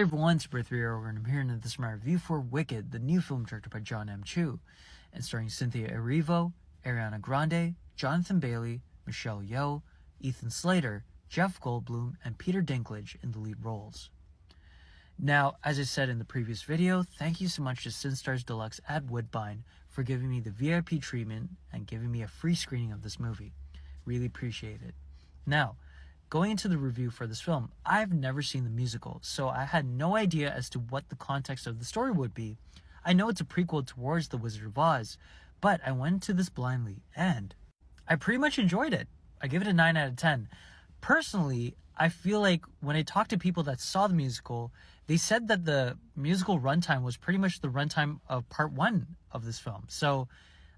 Hey everyone, it's Super3 and I'm here in this is my review for Wicked, the new film directed by Jon M. Chu, and starring Cynthia Erivo, Ariana Grande, Jonathan Bailey, Michelle Yeoh, Ethan Slater, Jeff Goldblum, and Peter Dinklage in the lead roles. Now, as I said in the previous video, thank you so much to CineStars Deluxe at Woodbine for giving me the VIP treatment and giving me a free screening of this movie. Really appreciate it. Now, going into the review for this film, I've never seen the musical, so I had no idea as to what the context of the story would be. I know it's a prequel towards The Wizard of Oz, but I went into this blindly, and I pretty much enjoyed it. I give it a 9 out of 10. Personally, I feel like when I talked to people that saw the musical, they said that the musical runtime was pretty much the runtime of part 1 of this film. So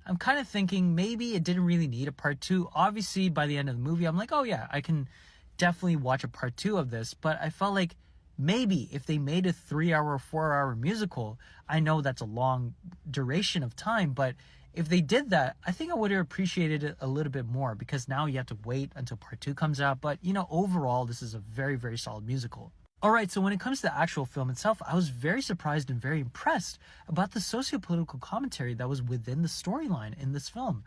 I'm kind of thinking maybe it didn't really need a part 2. Obviously, by the end of the movie, I'm like, oh yeah, I can definitely watch a part 2 of this, but I felt like maybe if they made a 3-hour or 4-hour musical, I know that's a long duration of time, but if they did that, I think I would have appreciated it a little bit more, because now you have to wait until part 2 comes out. But you know, overall, this is a very, very solid musical. Alright, so when it comes to the actual film itself, I was very surprised and very impressed about the socio-political commentary that was within the storyline in this film.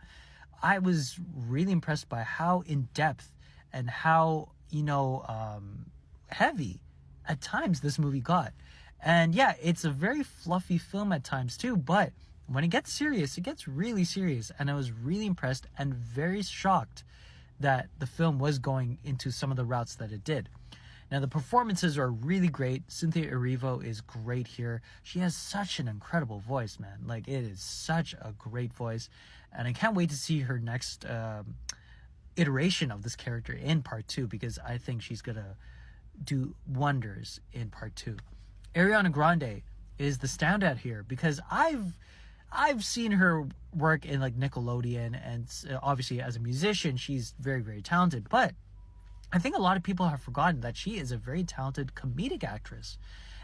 I was really impressed by how in-depth and how heavy at times this movie got. And yeah, it's a very fluffy film at times too, but when it gets serious, it gets really serious. And I was really impressed and very shocked that the film was going into some of the routes that it did. Now, the performances are really great. Cynthia Erivo is great here. She has such an incredible voice, man. Like, it is such a great voice. And I can't wait to see her next iteration of this character in part 2, because I think she's gonna do wonders in part 2. Ariana Grande is the standout here, because I've seen her work in like Nickelodeon, and obviously as a musician she's very, very talented, but I think a lot of people have forgotten that she is a very talented comedic actress,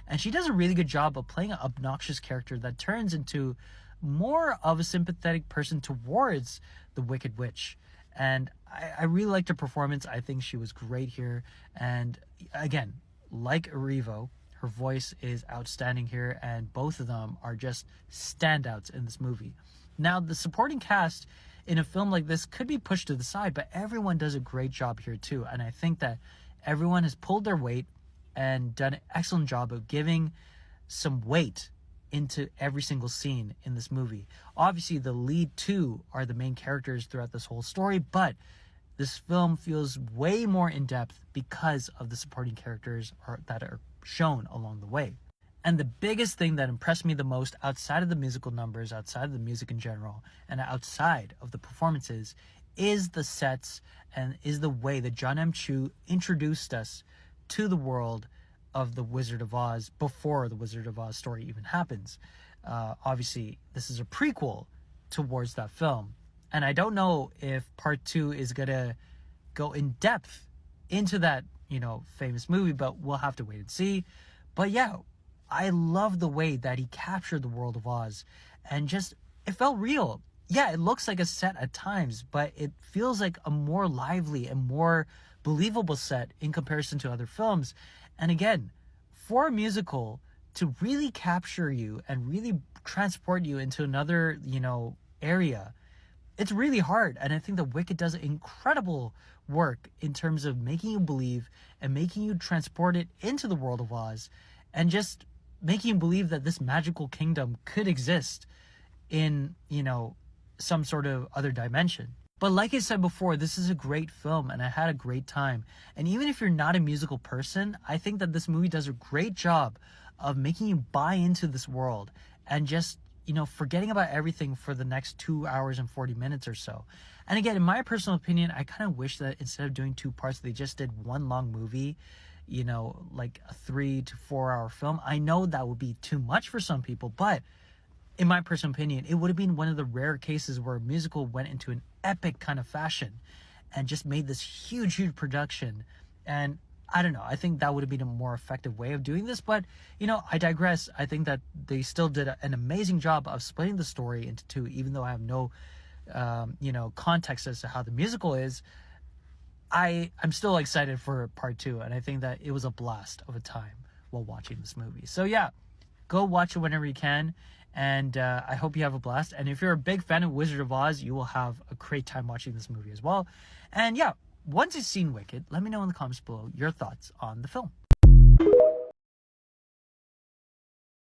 and she does a really good job of playing an obnoxious character that turns into more of a sympathetic person towards the Wicked Witch. And I really liked her performance. I think she was great here. And again, like Erivo, her voice is outstanding here, and both of them are just standouts in this movie. Now, the supporting cast in a film like this could be pushed to the side, but everyone does a great job here too. And I think that everyone has pulled their weight and done an excellent job of giving some weight into every single scene in this movie. Obviously, the lead two are the main characters throughout this whole story, but this film feels way more in-depth because of the supporting characters that are shown along the way. And the biggest thing that impressed me the most, outside of the musical numbers, outside of the music in general, and outside of the performances, is the sets and is the way that Jon M. Chu introduced us to the world of The Wizard of Oz before The Wizard of Oz story even happens. Obviously, this is a prequel towards that film. And I don't know if part 2 is going to go in depth into that, famous movie, but we'll have to wait and see. But yeah, I love the way that he captured the world of Oz, and just, it felt real. Yeah, it looks like a set at times, but it feels like a more lively and more believable set in comparison to other films. And again, for a musical to really capture you and really transport you into another, area, it's really hard. And I think that Wicked does incredible work in terms of making you believe and making you transport it into the world of Oz, and just making you believe that this magical kingdom could exist in, some sort of other dimension. But like I said before, this is a great film and I had a great time. And even if you're not a musical person, I think that this movie does a great job of making you buy into this world and just, forgetting about everything for the next 2 hours and 40 minutes or so. And again, in my personal opinion, I kind of wish that instead of doing 2 parts, they just did one long movie, like a 3 to 4 hour film. I know that would be too much for some people, but in my personal opinion, it would have been one of the rare cases where a musical went into an epic kind of fashion and just made this huge, huge production. And I don't know, I think that would have been a more effective way of doing this, but I digress. I think that they still did an amazing job of splitting the story into 2, even though I have no context as to how the musical is. I'm still excited for part 2, and I think that it was a blast of a time while watching this movie. So yeah, go watch it whenever you can. And I hope you have a blast. And if you're a big fan of Wizard of Oz, you will have a great time watching this movie as well. And yeah, once you've seen Wicked, let me know in the comments below your thoughts on the film.